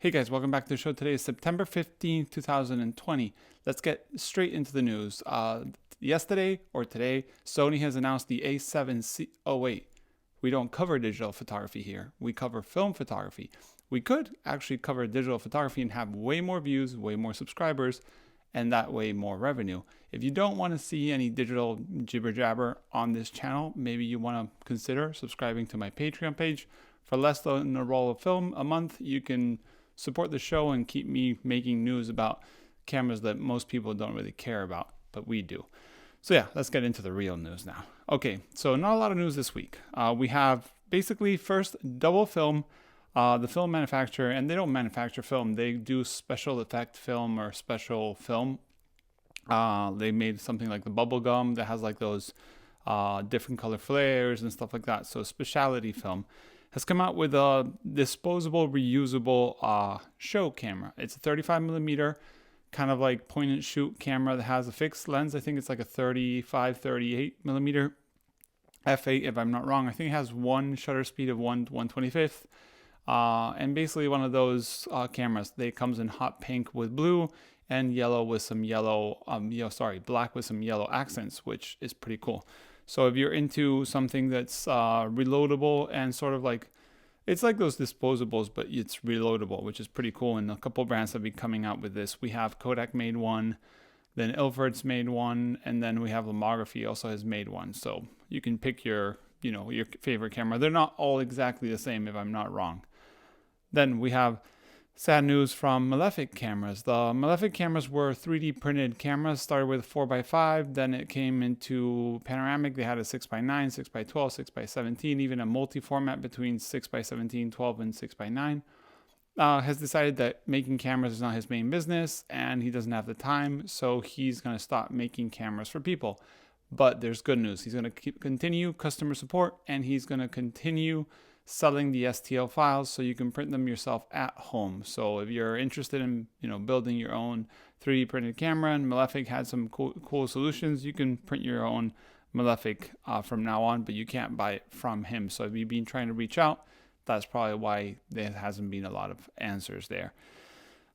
Hey guys, welcome back to the show. Today is September 15th, 2020. Let's get straight into the news. Yesterday or today, Sony has announced the A7C. Oh wait, we don't cover digital photography here. We cover film photography. We could actually cover digital photography and have way more views, way more subscribers, and that way more revenue. If you don't want to see any digital jibber jabber on this channel, maybe you want to consider subscribing to my Patreon page. For less than a roll of film a month, you can support the show and keep me making news about cameras that most people don't really care about, but we do. So yeah, let's get into the real news now. Okay, so not a lot of news this week. We have basically first Dubblefilm, the film manufacturer, and they don't manufacture film. They do special effect film or special film. They made something like the bubble gum that has like those different color flares and stuff like that. So specialty film has come out with a disposable, reusable show camera. It's a 35mm, kind of like point and shoot camera that has a fixed lens. I think it's like a 35-38mm f8, if I'm not wrong. I think it has one shutter speed of 1/125th. And basically one of those cameras. They comes in hot pink with blue and yellow with some yellow, black with some yellow accents, which is pretty cool. So if you're into something that's reloadable and sort of like, it's like those disposables, but it's reloadable, which is pretty cool. And a couple brands have been coming out with this. We have Kodak made one, then Ilford's made one, and then we have Lomography also has made one. So you can pick your favorite camera. They're not all exactly the same, if I'm not wrong. Then we have sad news from Malefic Cameras. The Malefic Cameras were 3D printed cameras, started with 4x5, then it came into panoramic. They had a 6x9, 6x12, 6x17, even a multi-format between 6x17, 12, and 6x9. Has decided that making cameras is not his main business, and he doesn't have the time, so he's going to stop making cameras for people. But there's good news. He's going to continue customer support, and he's going to continue selling the STL files so you can print them yourself at home. So if you're interested in building your own 3D printed camera, and Malefic had some cool solutions, you can print your own Malefic from now on, but you can't buy it from him. So if you've been trying to reach out, that's probably why there hasn't been a lot of answers there.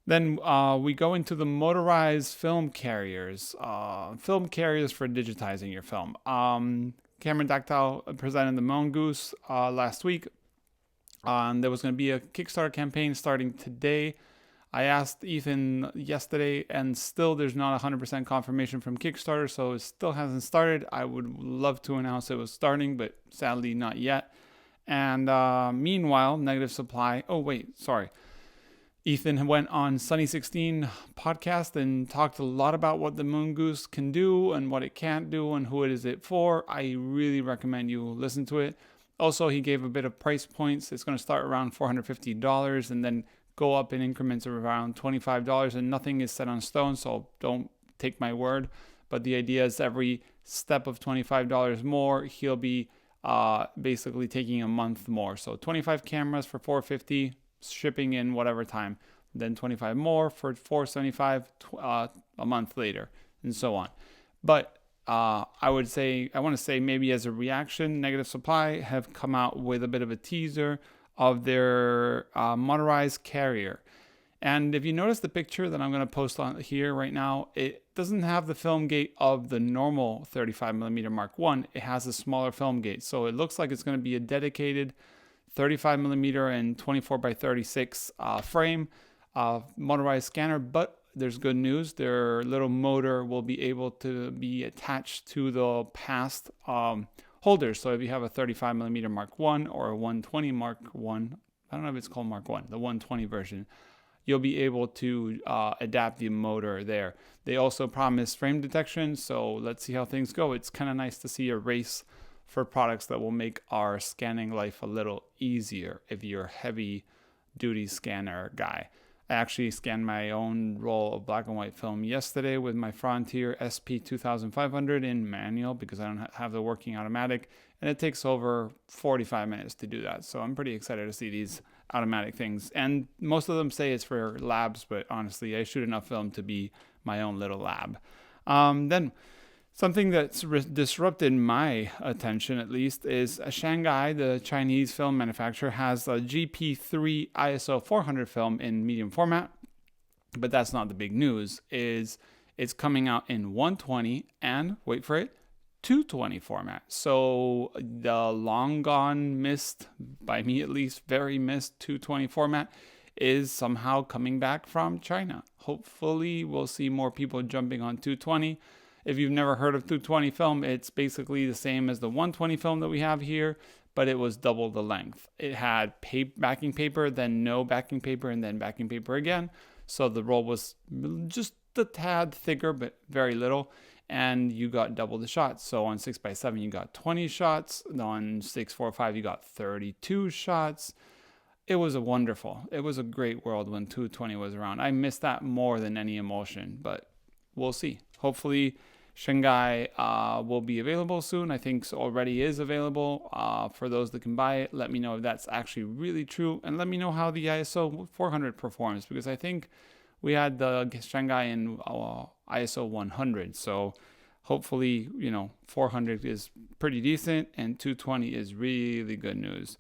Then we go into the motorized film carriers for digitizing your film. Cameradactyl presented the Moongose last week. There was going to be a Kickstarter campaign starting today. I asked Ethan yesterday, and still there's not 100% confirmation from Kickstarter, so it still hasn't started. I would love to announce it was starting, but sadly not yet. And meanwhile, Negative Supply. Oh wait, sorry. Ethan went on Sunny 16 podcast and talked a lot about what the Moongose can do and what it can't do and who it is it for. I really recommend you listen to it. Also, he gave a bit of price points. It's going to start around $450 and then go up in increments of around $25, and nothing is set on stone, so don't take my word. But the idea is every step of $25 more, he'll be basically taking a month more. So 25 cameras for $450, shipping in whatever time, then 25 more for $475 a month later, and so on. But I want to say maybe as a reaction, Negative Supply have come out with a bit of a teaser of their motorized carrier. And if you notice the picture that I'm going to post on here right now, it doesn't have the film gate of the normal 35mm Mark I. It has a smaller film gate. So it looks like it's going to be a dedicated 35mm and 24x36 frame motorized scanner, but there's good news. Their little motor will be able to be attached to the past holders. So if you have a 35mm Mark I or a 120 Mark I don't know if it's called Mark I, the 120 version, you'll be able to adapt the motor there. They also promise frame detection, so let's see how things go. It's kind of nice to see a race for products that will make our scanning life a little easier if you're a heavy duty scanner guy. I actually scanned my own roll of black and white film yesterday with my Frontier SP2500 in manual because I don't have the working automatic, and it takes over 45 minutes to do that. So I'm pretty excited to see these automatic things. And most of them say it's for labs, but honestly, I shoot enough film to be my own little lab. Then Something that's disrupted my attention, at least, is Shanghai, the Chinese film manufacturer, has a GP3 ISO 400 film in medium format. But that's not the big news. It's coming out in 120 and, wait for it, 220 format. So the long gone missed, by me at least, very missed 220 format is somehow coming back from China. Hopefully we'll see more people jumping on 220. If you've never heard of 220 film, it's basically the same as the 120 film that we have here, but it was double the length. It had backing paper, then no backing paper, and then backing paper again. So the roll was just a tad thicker, but very little. And you got double the shots. So on 6x7, you got 20 shots. On 645, you got 32 shots. It was a great world when 220 was around. I miss that more than any emotion, but we'll see. Hopefully Shanghai will be available soon. I think already is available for those that can buy it. Let me know if that's actually really true, and let me know how the ISO 400 performs, because I think we had the Shanghai in ISO 100. So hopefully, 400 is pretty decent and 220 is really good news.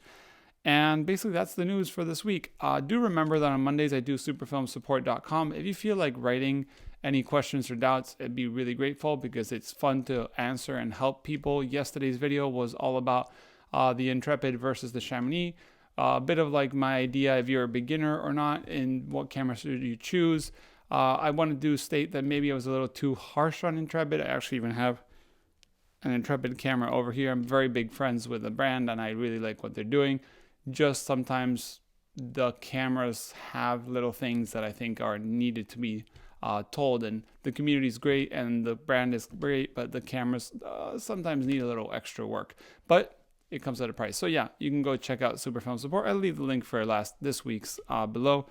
And basically that's the news for this week. Do remember that on Mondays I do superfilmsupport.com. If you feel like writing any questions or doubts, I'd be really grateful, because it's fun to answer and help people. Yesterday's video was all about the Intrepid versus the Chamonix. A bit of like my idea if you're a beginner or not, and what camera should you choose. I wanted to state that maybe I was a little too harsh on Intrepid. I actually even have an Intrepid camera over here. I'm very big friends with the brand and I really like what they're doing. Just sometimes the cameras have little things that I think are needed to be told, and the community is great and the brand is great, but the cameras sometimes need a little extra work, but it comes at a price. So yeah, you can go check out Superfilm Support. I'll leave the link for this week's below.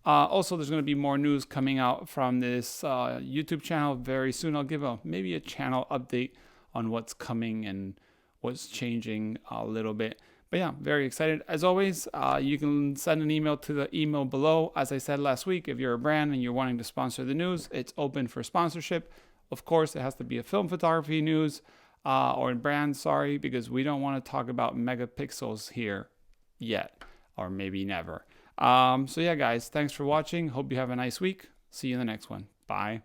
Also, there's going to be more news coming out from this YouTube channel very soon. I'll give maybe a channel update on what's coming and what's changing a little bit. But yeah, very excited. As always, you can send an email to the email below. As I said last week, if you're a brand and you're wanting to sponsor the news, it's open for sponsorship. Of course, it has to be a film photography news or brand, because we don't want to talk about megapixels here yet, or maybe never. So yeah, guys, thanks for watching. Hope you have a nice week. See you in the next one. Bye.